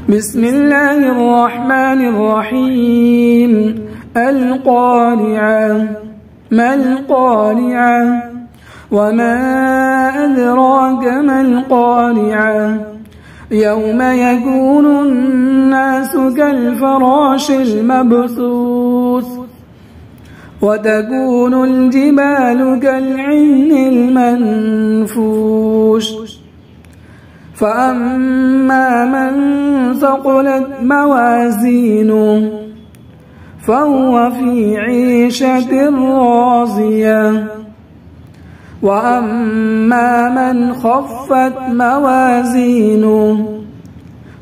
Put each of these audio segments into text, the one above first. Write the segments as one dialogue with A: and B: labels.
A: بسم الله الرحمن الرحيم. القارعة. ما القارعة؟ وما أدراك ما القارعة؟ يوم يكون الناس كالفراش المبثوث وتكون الجبال كالعهن المنفوش فأما من ثقلت موازينه فهو في عيشة راضية وأما من خفت موازينه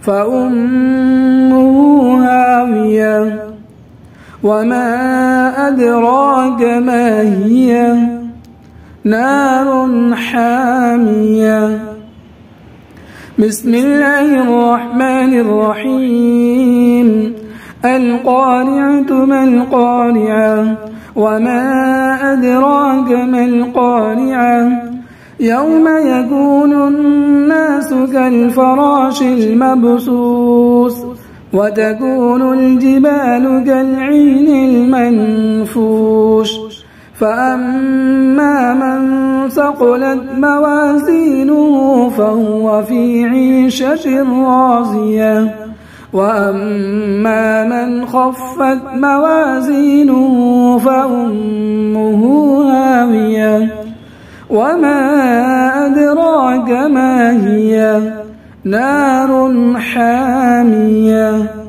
A: فأمه هاوية وما أدراك ما هي نار حامية. بسم الله الرحمن الرحيم. القارعة. ما القارعة؟ وما أدراك ما القارعة؟ يوم يكون الناس كالفراش المبثوث وتكون الجبال كالعهن المنفوش فأما من ثقلت موازينه فهو في عيشة راضية وأما من خفت موازينه فأمه هاوية وما أدراك ما هي نار حامية.